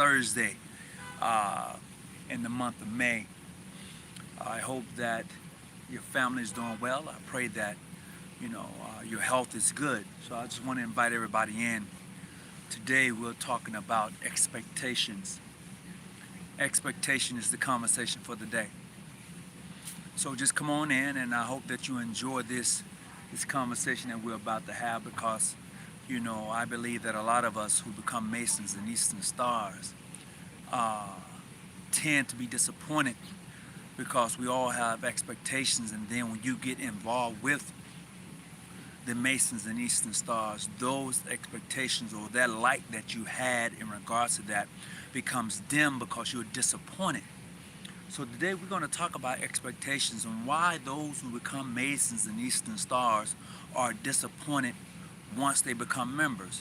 Thursday in the month of May. I hope that your family is doing well. I pray that your health is good. So I just want to invite everybody in. Today we're talking about expectations. Expectation is the conversation for the day. So just come on in, and I hope that you enjoy this conversation that we're about to have, because I believe that a lot of us who become Masons and Eastern Stars uh, tend to be disappointed because we all have expectations, and then when you get involved with the Masons and Eastern Stars, those expectations or that light that you had in regards to that becomes dim because you're disappointed. So today we're going to talk about expectations and why those who become Masons and Eastern Stars are disappointed once they become members.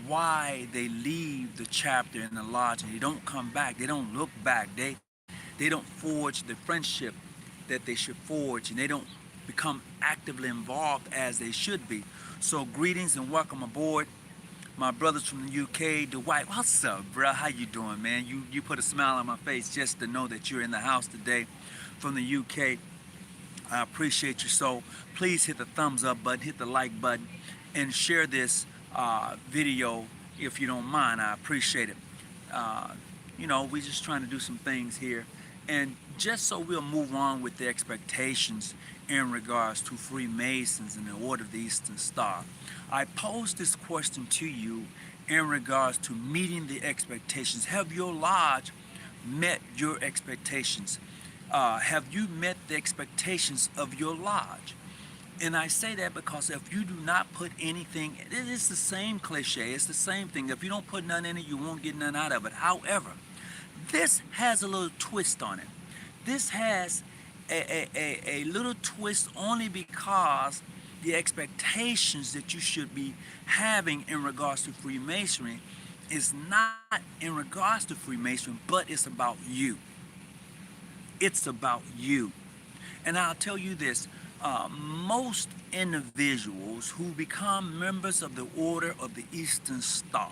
Why they leave the chapter in the lodge and they don't come back. They don't look back. They don't forge the friendship that they should forge, and they don't become actively involved as they should be. So greetings and welcome aboard, my brothers from the UK. Dwight, what's up, bro? How you doing, man? You put a smile on my face just to know that you're in the house today from the UK. I appreciate you. So please hit the thumbs up button, hit the like button, and share this video if you don't mind. I appreciate it. We're just trying to do some things here, and just so we'll move on with the expectations in regards to Freemasons and the Order of the Eastern Star. I posed this question to you in regards to meeting the expectations. Have your lodge met your expectations? Have you met the expectations of your lodge? And I say that because if you do not put anything, it is the same cliche, it's the same thing. If you don't put none in it, you won't get none out of it. However, this has a little twist on it. This has a little twist only because the expectations that you should be having in regards to Freemasonry is not in regards to Freemasonry, but it's about you. It's about you. And I'll tell you this, most individuals who become members of the Order of the Eastern Star,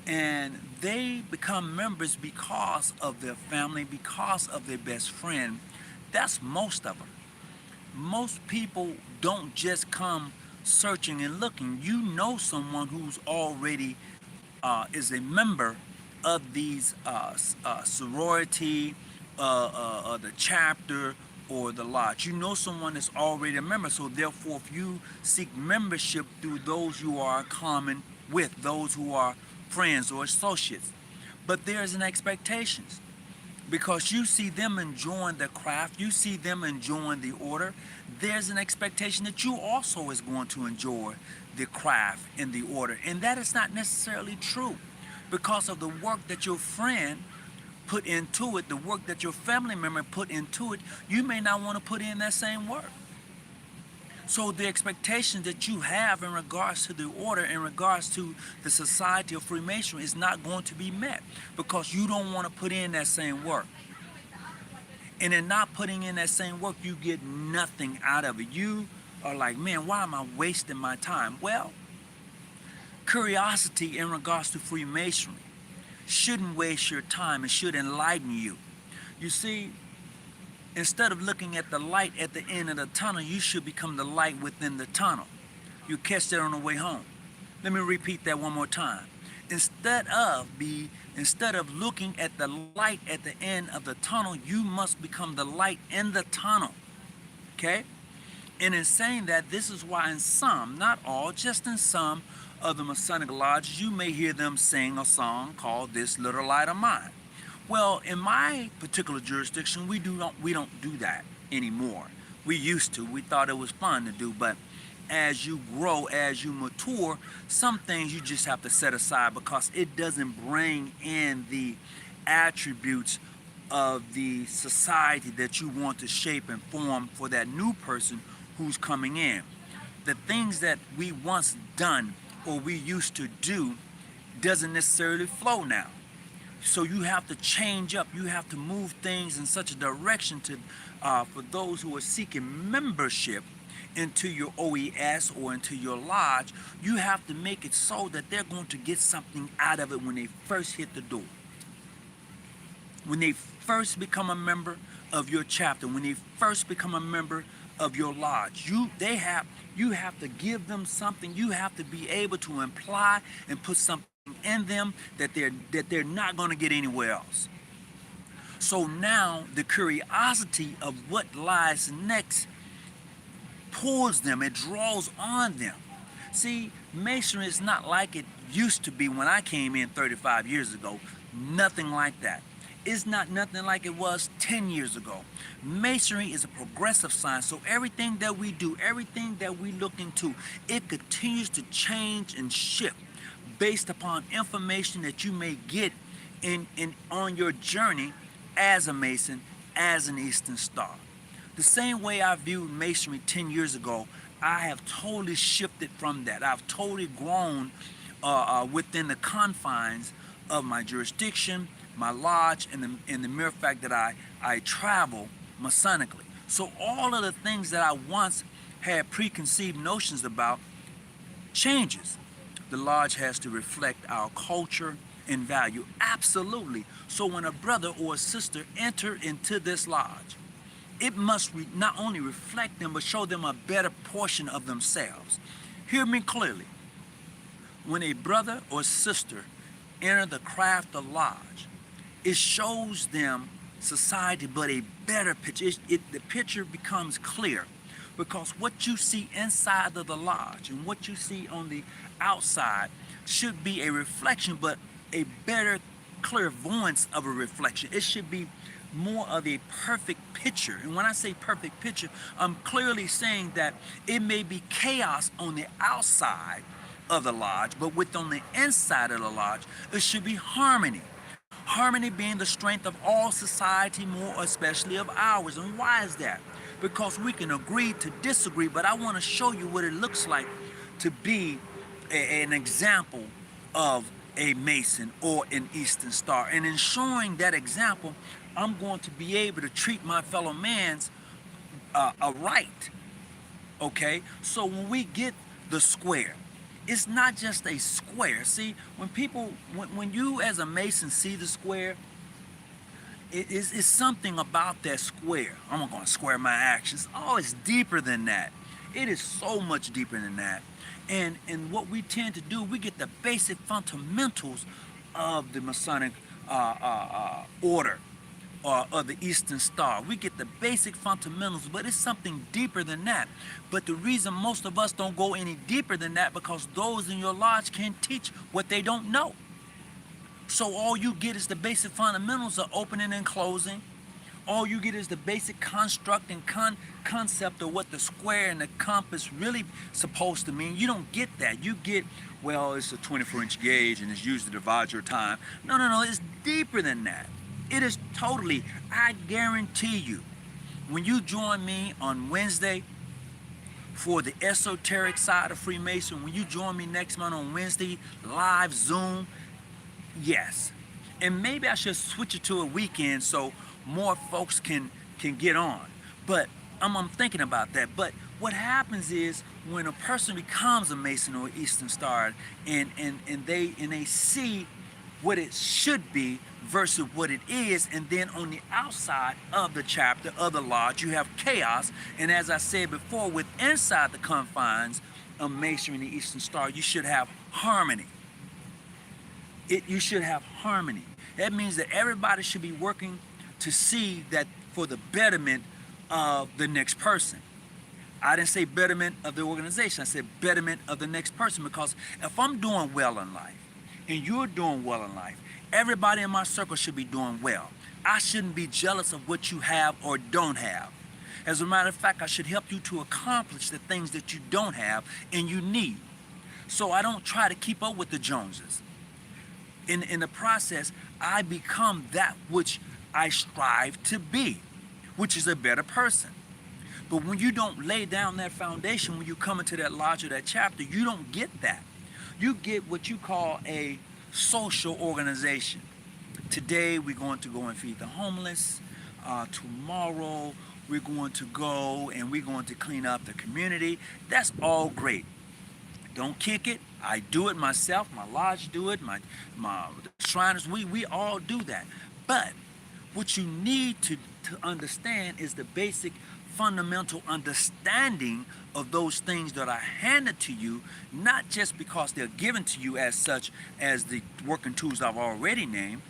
and they become members because of their family, because of their best friend. That's most of them. Most people don't just come searching and looking. You know someone who's already is a member of these sorority, the chapter, or the lodge. You know someone that's already a member. So therefore, if you seek membership through those you are common with, those who are friends or associates, but there's an expectations because you see them enjoying the craft, you see them enjoying the order. There's an expectation that you also is going to enjoy the craft and the order, and that is not necessarily true because of the work that your friend put into it, the work that your family member put into it. You may not want to put in that same work. So the expectations that you have in regards to the order, in regards to the society of Freemasonry, is not going to be met because you don't want to put in that same work. And in not putting in that same work, you get nothing out of it. You are like, man, why am I wasting my time? Well, curiosity in regards to Freemasonry shouldn't waste your time. It should enlighten you. You see, instead of looking at the light at the end of the tunnel, you should become the light within the tunnel. You catch that on the way home. Let me repeat that one more time. Instead of looking at the light at the end of the tunnel, you must become the light in the tunnel. Okay? And in saying that, this is why in some, not all, just in some of the Masonic lodges, you may hear them sing a song called "This Little Light of Mine." Well, in my particular jurisdiction, we don't do that anymore. We used to. We thought it was fun to do, but as you grow, as you mature, some things you just have to set aside because it doesn't bring in the attributes of the society that you want to shape and form for that new person who's coming in. The things that we once done or we used to do doesn't necessarily flow now. So you have to change up. You have to move things in such a direction to, for those who are seeking membership into your OES or into your lodge, you have to make it so that they're going to get something out of it when they first hit the door. when they first become a member of your chapter, when they first become a member of your lodge, you have to give them something. You have to be able to imply and put something in them that they're not going to get anywhere else. So now the curiosity of what lies next pulls them, it draws on them. See, Masonry is not like it used to be when I came in 35 years ago. Nothing like that. It's not nothing like it was 10 years ago. Masonry is a progressive science, so everything that we do, everything that we look into, it continues to change and shift based upon information that you may get in on your journey as a Mason, as an Eastern Star. The same way I viewed Masonry 10 years ago, I have totally shifted from that. I've totally grown within the confines of my jurisdiction, my lodge, and the mere fact that I travel Masonically. So all of the things that I once had preconceived notions about changes. The lodge has to reflect our culture and value. Absolutely. So when a brother or a sister enter into this lodge, it must not only reflect them, but show them a better portion of themselves. Hear me clearly. When a brother or sister enter the craft of lodge, it shows them society, but a better picture. The picture becomes clear because what you see inside of the lodge and what you see on the outside should be a reflection, but a better clairvoyance of a reflection. It should be more of a perfect picture. And when I say perfect picture, I'm clearly saying that it may be chaos on the outside of the lodge, but within the inside of the lodge, it should be harmony. Harmony being the strength of all society, more especially of ours. And why is that? Because we can agree to disagree, but I want to show you what it looks like to be an example of a Mason or an Eastern Star. And in showing that example, I'm going to be able to treat my fellow man's right. Okay? So when we get the square, it's not just a square. See, when you as a Mason see the square, it's something about that square. I'm going to square my actions. Oh, it's deeper than that. It is so much deeper than that. And what we tend to do, we get the basic fundamentals of the Masonic order or the Eastern Star. We get the basic fundamentals, but it's something deeper than that. But the reason most of us don't go any deeper than that because those in your lodge can't teach what they don't know. So all you get is the basic fundamentals of opening and closing. All you get is the basic construct and concept of what the square and the compass really supposed to mean. You don't get that. You get, well, it's a 24-inch gauge and it's used to divide your time. No, it's deeper than that. It is totally, I guarantee you, when you join me on Wednesday for the esoteric side of Freemason, when you join me next month on Wednesday, live Zoom, yes. And maybe I should switch it to a weekend so more folks can get on. But I'm thinking about that. But what happens is when a person becomes a Mason or Eastern Star and they see what it should be versus what it is, and then on the outside of the chapter of the lodge you have chaos, and as I said before, with inside the confines of Masonry and the Eastern Star, you should have harmony. You should have harmony. That means that everybody should be working to see that for the betterment of the next person. I didn't say betterment of the organization, I said betterment of the next person, because if I'm doing well in life and you're doing well in life, everybody in my circle should be doing well. I shouldn't be jealous of what you have or don't have. As a matter of fact, I should help you to accomplish the things that you don't have and you need. So I don't try to keep up with the Joneses. In the process, I become that which I strive to be, which is a better person. But when you don't lay down that foundation, when you come into that lodge or that chapter, you don't get that. You get what you call a social organization. Today we're going to go and feed the homeless. Tomorrow we're going to go and we're going to clean up the community. That's all great. Don't kick it. I do it myself. My lodge do it. My Shriners, we all do that. But What you need to understand is the basic fundamental understanding of those things that are handed to you, not just because they're given to you as such as the working tools I've already named,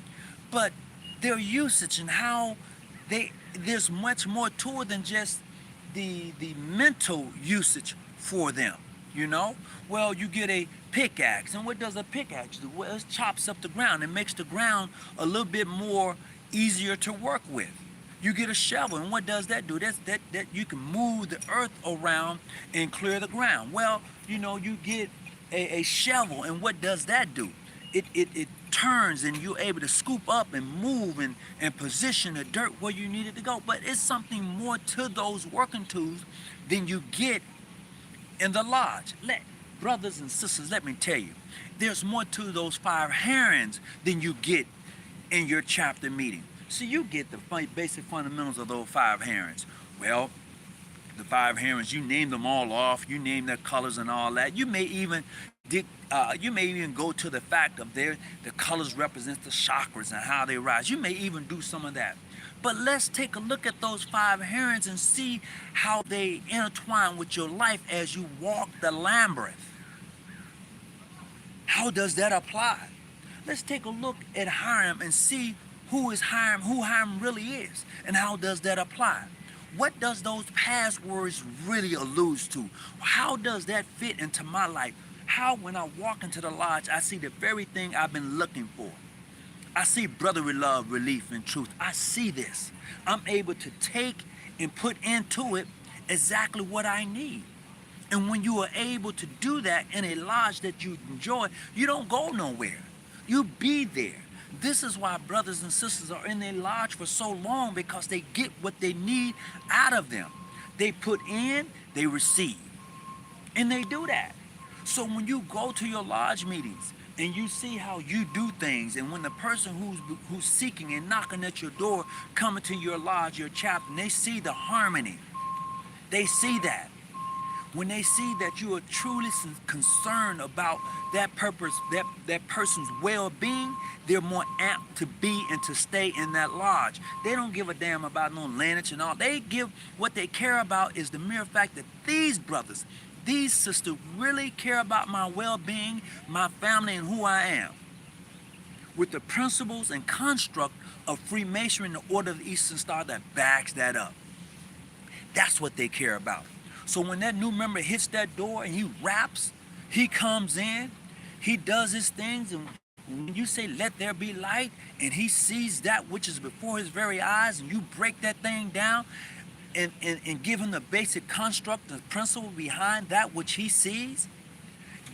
but their usage and how there's much more to it than just the mental usage for them. You know, well, you get a pickaxe, and what does a pickaxe do? Well, it chops up the ground. It makes the ground a little bit more easier to work with. You get a shovel, and what does that do? That you can move the earth around and clear the ground. Well, you know, you get a shovel, and what does that do? It turns, and you're able to scoop up and move and position the dirt where you need it to go. But it's something more to those working tools than you get in the lodge. Brothers and sisters, let me tell you, there's more to those 5 herrings than you get in your chapter meeting. So you get the basic fundamentals of those 5 herrings. Well, the 5 herrings, you name them all off. You name their colors and all that. You may even go to the fact of the colors represent the chakras and how they rise. You may even do some of that. But let's take a look at those 5 herrings and see how they intertwine with your life as you walk the labyrinth. How does that apply? Let's take a look at Hiram and see who Hiram really is, and how does that apply? What does those passwords really allude to? How does that fit into my life? How, when I walk into the lodge, I see the very thing I've been looking for. I see brotherly love, relief, and truth. I see this. I'm able to take and put into it exactly what I need. And when you are able to do that in a lodge that you enjoy, you don't go nowhere. You be there. This is why brothers and sisters are in their lodge for so long, because they get what they need out of them. They put in, they receive. And they do that. So when you go to your lodge meetings and you see how you do things, and when the person who's seeking and knocking at your door coming to your lodge, your chapter, and they see the harmony, they see that. When they see that you are truly concerned about that purpose, that person's well-being, they're more apt to be and to stay in that lodge. They don't give a damn about no lineage and all. What they care about is the mere fact that these brothers, these sisters really care about my well-being, my family, and who I am. With the principles and construct of Freemasonry and the Order of the Eastern Star that backs that up. That's what they care about. So when that new member hits that door and he raps, he comes in, he does his things, and when you say, let there be light, and he sees that which is before his very eyes, and you break that thing down and give him the basic construct, the principle behind that which he sees,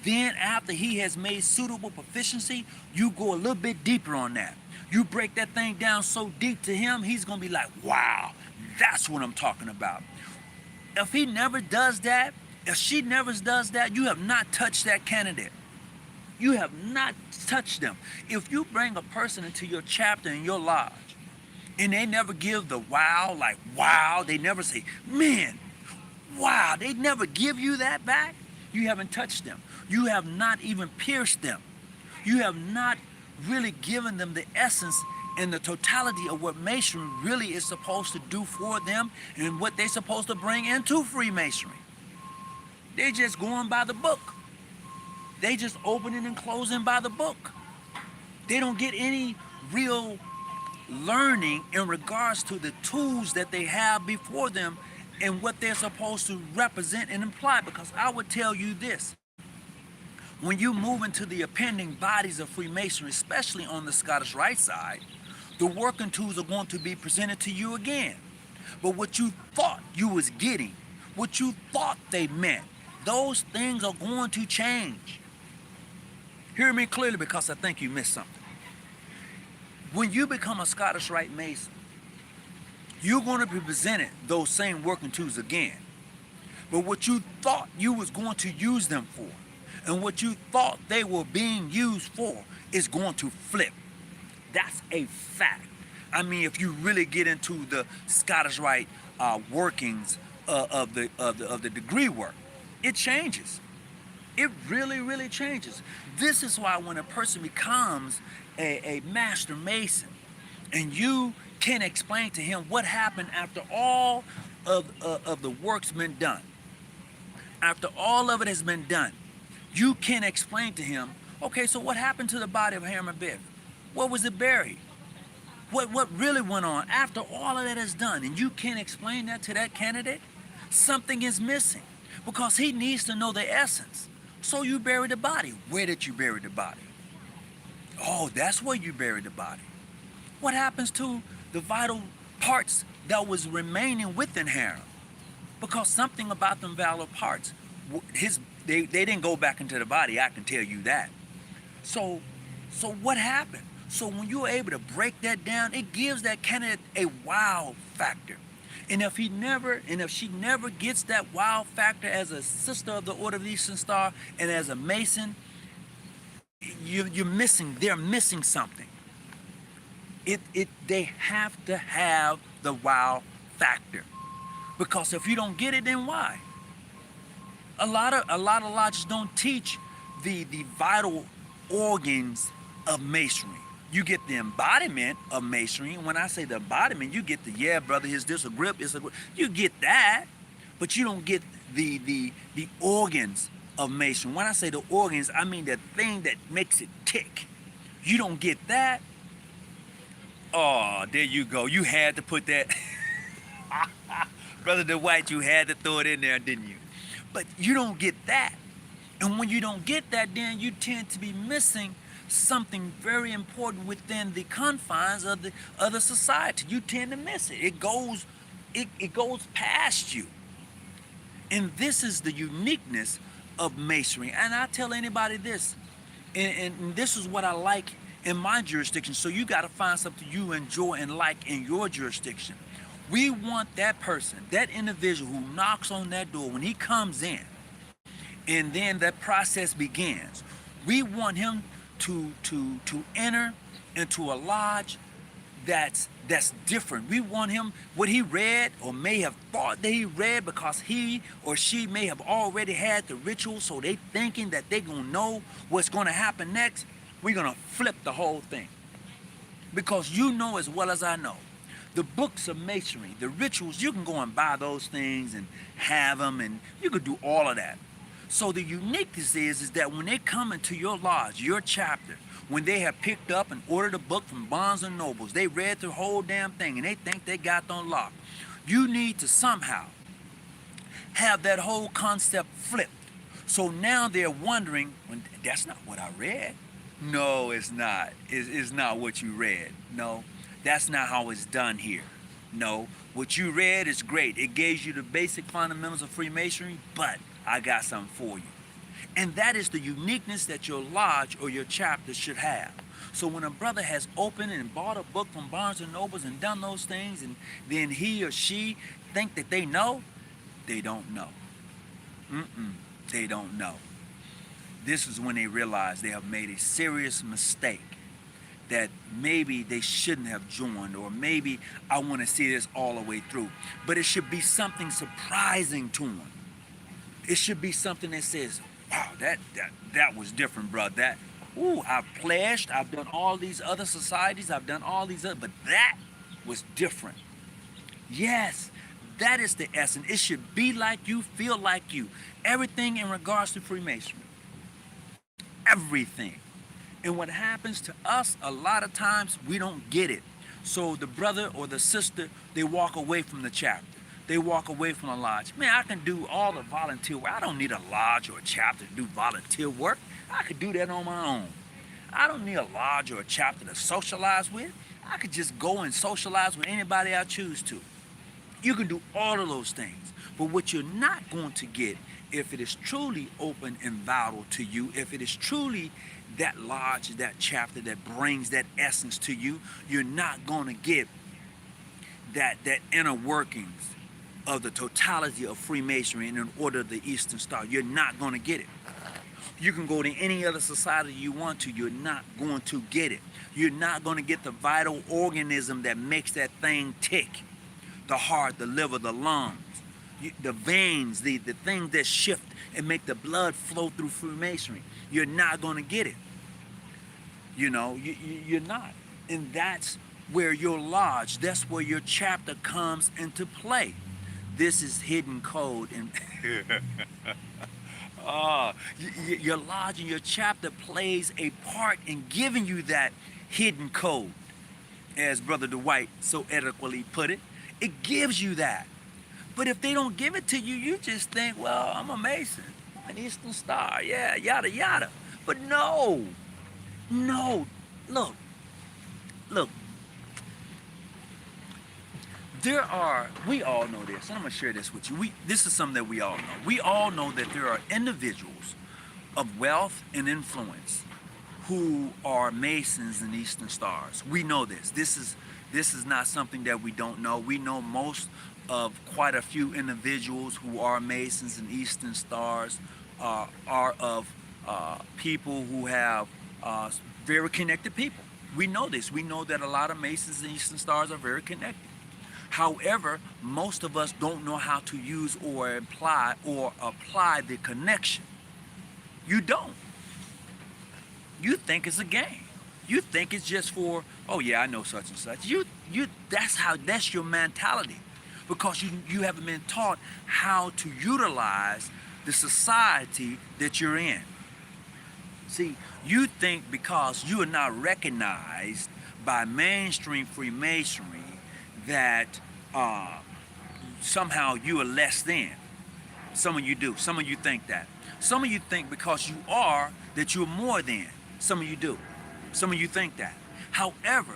then after he has made suitable proficiency, you go a little bit deeper on that. You break that thing down so deep to him, he's going to be like, wow, that's what I'm talking about. If he never does that, if she never does that, you have not touched that candidate. You have not touched them. If you bring a person into your chapter in your lodge, and they never give the wow, like wow, they never say, man, wow, they never give you that back, you haven't touched them. You have not even pierced them. You have not really given them the essence and the totality of what Masonry really is supposed to do for them and what they're supposed to bring into Freemasonry. They're just going by the book. They just opening and closing by the book. They don't get any real learning in regards to the tools that they have before them and what they're supposed to represent and imply. Because I would tell you this, when you move into the appending bodies of Freemasonry, especially on the Scottish Rite side, the working tools are going to be presented to you again. But what you thought you was getting, what you thought they meant, those things are going to change. Hear me clearly, because I think you missed something. When you become a Scottish Rite Mason, you're going to be presented those same working tools again. But what you thought you was going to use them for, and what you thought they were being used for, is going to flip. That's a fact. I mean, if you really get into the Scottish Rite workings of the degree work, it changes. It really, really changes. This is why when a person becomes a master mason, And you can explain to him what happened after all of the work's been done. After all of it has been done, you can explain to him, okay, so what happened to the body of Harriman Biff? Where was it buried? What really went on after all of that is done? And you can explain that to that candidate. Something is missing because he needs to know the essence. So you buried the body. Where did you bury the body? Oh, that's where you buried the body. What happens to the vital parts that was remaining within Harem? Because something about them vital parts, they didn't go back into the body, I can tell you that. So what happened? So when you're able to break that down, it gives that candidate a wow factor. And if she never gets that wow factor as a sister of the Order of the Eastern Star and as a Mason, they're missing something. They have to have the wow factor. Because if you don't get it, then why? A lot of lodges don't teach the vital organs of Masonry. You get the embodiment of Masonry. And when I say the embodiment, you get the, yeah, brother, is this a grip? It's a grip. You get that, but you don't get the organs of Masonry. When I say the organs, I mean the thing that makes it tick. You don't get that. Oh, there you go. You had to put that. Brother DeWhite, you had to throw it in there, didn't you? But you don't get that. And when you don't get that, then you tend to be missing something very important within the confines of the other society. You tend to miss it. It goes past you. And this is the uniqueness of Masonry. And I tell anybody this, and this is what I like in my jurisdiction. So you got to find something you enjoy and like in your jurisdiction. We want that person, that individual who knocks on that door when he comes in, and then that process begins. We want him to enter into a lodge that's different. We want him, what he read or may have thought that he read, because he or she may have already had the ritual, so they thinking that they're gonna know what's gonna happen next. We're gonna flip the whole thing. Because you know as well as I know, the books of Masonry, the rituals, you can go and buy those things and have them, and you could do all of that. So the uniqueness is that when they come into your lodge, your chapter, when they have picked up and ordered a book from Barnes and Nobles, they read the whole damn thing and they think they got on lock. You need to somehow have that whole concept flipped. So now they're wondering, well, that's not what I read. No, it's not. It's not what you read. No, that's not how it's done here. No, what you read is great. It gives you the basic fundamentals of Freemasonry, but I got something for you. And that is the uniqueness that your lodge or your chapter should have. So when a brother has opened and bought a book from Barnes and Nobles and done those things, and then he or she think that they know, they don't know. They don't know. This is when they realize they have made a serious mistake, that maybe they shouldn't have joined, or maybe I want to see this all the way through. But it should be something surprising to them. It should be something that says, wow, that was different, bro. I've pledged, I've done all these other societies, I've done all these other, but that was different. Yes, that is the essence. It should be like you, feel like you. Everything in regards to Freemasonry. Everything. And what happens to us, a lot of times, we don't get it. So the brother or the sister, they walk away from the chapter. They walk away from the lodge. Man, I can do all the volunteer work. I don't need a lodge or a chapter to do volunteer work. I could do that on my own. I don't need a lodge or a chapter to socialize with. I could just go and socialize with anybody I choose to. You can do all of those things. But what you're not going to get, if it is truly open and vital to you, if it is truly that lodge, that chapter that brings that essence to you, you're not going to get that inner workings of the totality of Freemasonry and in order of the Eastern Star. You're not going to get it. You can go to any other society you want to, you're not going to get it. You're not going to get the vital organism that makes that thing tick. The heart, the liver, the lungs, the veins, the things that shift and make the blood flow through Freemasonry. You're not going to get it. You know, you're not. And that's where your lodge, that's where your chapter comes into play. This is hidden code. And your lodge and your chapter plays a part in giving you that hidden code, as Brother Dwight so eloquently put it. It gives you that. But if they don't give it to you, you just think, well, I'm a Mason, an Eastern Star, yeah, yada yada. But no, no, look, look. We all know this, and I'm gonna share this with you. This is something that we all know. We all know that there are individuals of wealth and influence who are Masons and Eastern Stars. We know this. This is not something that we don't know. We know most of quite a few individuals who are Masons and Eastern Stars are of people who have very connected people. We know this. We know that a lot of Masons and Eastern Stars are very connected. However, most of us don't know how to use or apply the connection. You don't. You think it's a game. You think it's just for, oh yeah, I know such and such. That's your mentality, because you haven't been taught how to utilize the society that you're in. See, you think because you are not recognized by mainstream Freemasonry that somehow you are less than. Some of you do. Some of you think that. Some of you think because you are that you're more than. Some of you do. Some of you think that. However,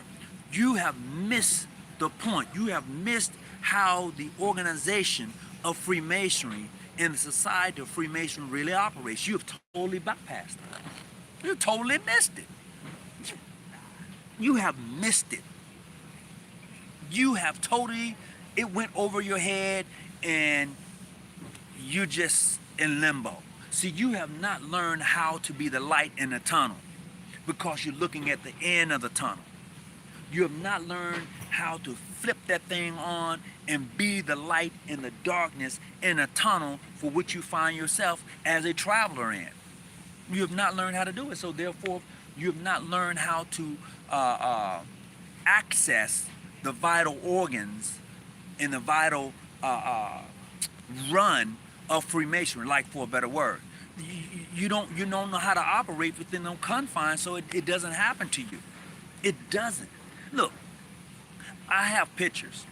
you have missed the point. You have missed how the organization of Freemasonry and the society of Freemasonry really operates. You have totally bypassed it. You totally missed it. You have missed it. You have totally, it went over your head and you're just in limbo. See, you have not learned how to be the light in the tunnel because you're looking at the end of the tunnel. You have not learned how to flip that thing on and be the light in the darkness in a tunnel for which you find yourself as a traveler in. You have not learned how to do it. So therefore, you have not learned how to access the vital organs and the vital run of Freemasonry, like for a better word. You don't know how to operate within those confines, so it doesn't happen to you. It doesn't. Look, I have pictures.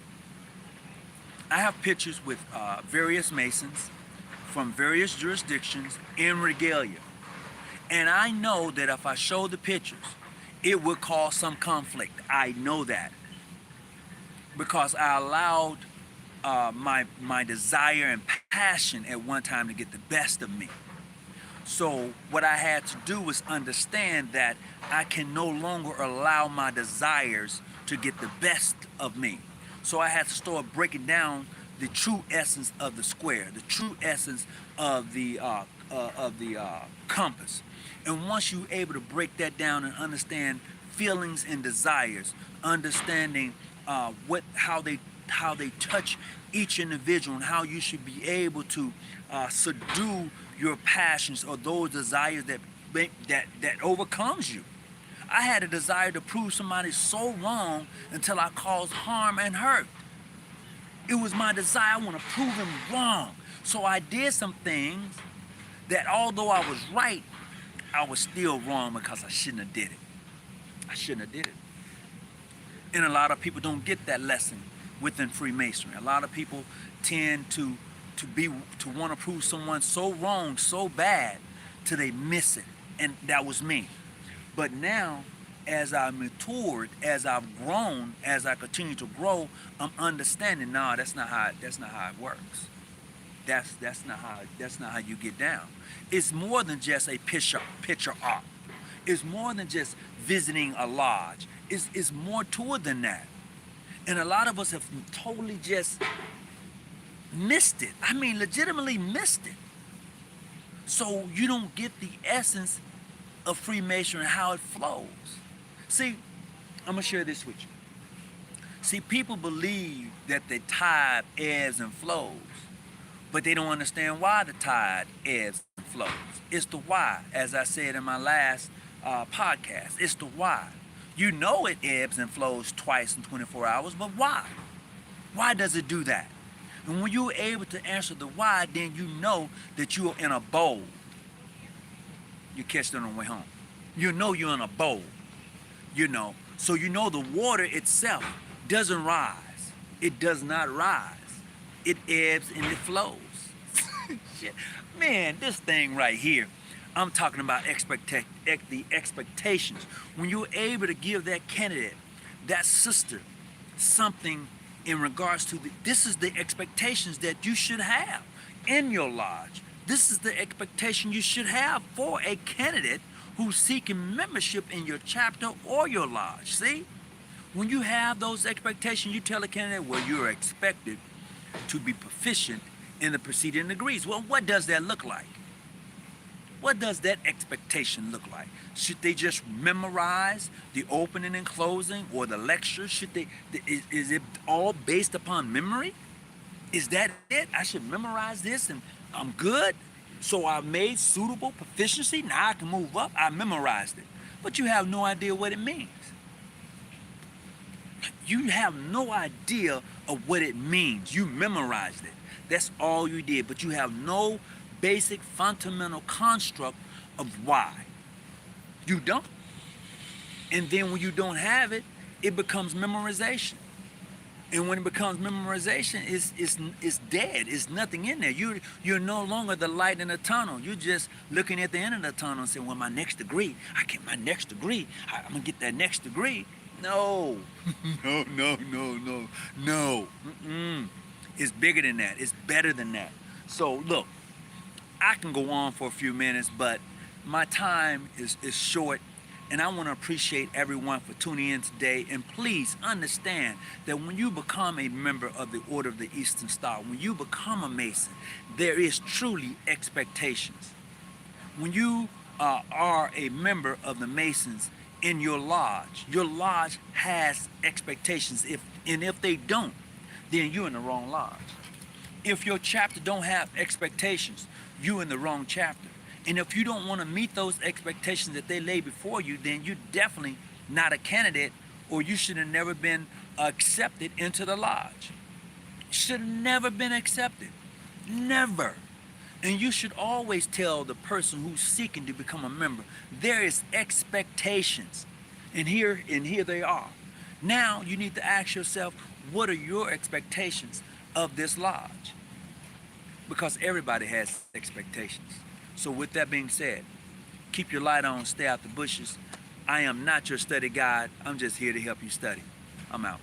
I have pictures with various Masons from various jurisdictions in regalia. And I know that if I show the pictures, it would cause some conflict. I know that. Because I allowed my desire and passion at one time to get the best of me. So what I had to do was understand that I can no longer allow my desires to get the best of me. So I had to start breaking down the true essence of the square, the true essence of the compass. And once you're able to break that down and understand feelings and desires, understanding how they touch each individual and how you should be able to subdue your passions or those desires that overcomes you. I had a desire to prove somebody so wrong until I caused harm and hurt. It was my desire. I want to prove him wrong. So I did some things that, although I was right, I was still wrong because I shouldn't have did it. I shouldn't have did it. And a lot of people don't get that lesson within Freemasonry. A lot of people tend to want to prove someone so wrong, so bad, till they miss it. And that was me. But now, as I've matured, as I've grown, as I continue to grow, I'm understanding. No, that's not how it works. That's not how you get down. It's more than just a picture op. It's more than just visiting a lodge. It's more to it than that. And a lot of us have totally just missed it. I mean, legitimately missed it. So you don't get the essence of Freemasonry and how it flows. See, I'm gonna share this with you. See, people believe that the tide ebbs and flows, but they don't understand why the tide ebbs and flows. It's the why, as I said in my last podcast. It's the why. You know it ebbs and flows twice in 24 hours, but why? Why does it do that? And when you're able to answer the why, then you know that you're in a bowl. You catch that on the way home. You know you're in a bowl, So you know the water itself doesn't rise. It does not rise. It ebbs and it flows. Shit. Man, this thing right here, I'm talking about the expectations. When you're able to give that candidate, that sister, something in regards to this is the expectations that you should have in your lodge. This is the expectation you should have for a candidate who's seeking membership in your chapter or your lodge. See? When you have those expectations, you tell a candidate, well, you're expected to be proficient in the preceding degrees. Well, what does that look like? What does that expectation look like? Should they just memorize the opening and closing or the lecture? Is it all based upon memory? Is that it? I should memorize this and I'm good? So I made suitable proficiency, now I can move up, I memorized it. But you have no idea what it means. You have no idea of what it means. You memorized it. That's all you did, but you have no basic fundamental construct of why. You don't. And then when you don't have it, it becomes memorization. And when it becomes memorization, it's dead. It's nothing in there. You're no longer the light in the tunnel. You're just looking at the end of the tunnel and saying, well, my next degree, I get my next degree. I'm going to get that next degree. No. No. It's bigger than that. It's better than that. So, look, I can go on for a few minutes, but my time is short. And I want to appreciate everyone for tuning in today. And please understand that when you become a member of the Order of the Eastern Star, when you become a Mason, there is truly expectations. When you are a member of the Masons in your lodge has expectations. If they don't, then you're in the wrong lodge. If your chapter don't have expectations, you're in the wrong chapter. And if you don't want to meet those expectations that they lay before you, then you're definitely not a candidate, or you should have never been accepted into the lodge. You should have never been accepted. Never. And you should always tell the person who's seeking to become a member, there is expectations. And here they are. Now you need to ask yourself, what are your expectations of this lodge? Because everybody has expectations. So with that being said, keep your light on, stay out the bushes. I am not your study guide. I'm just here to help you study. I'm out.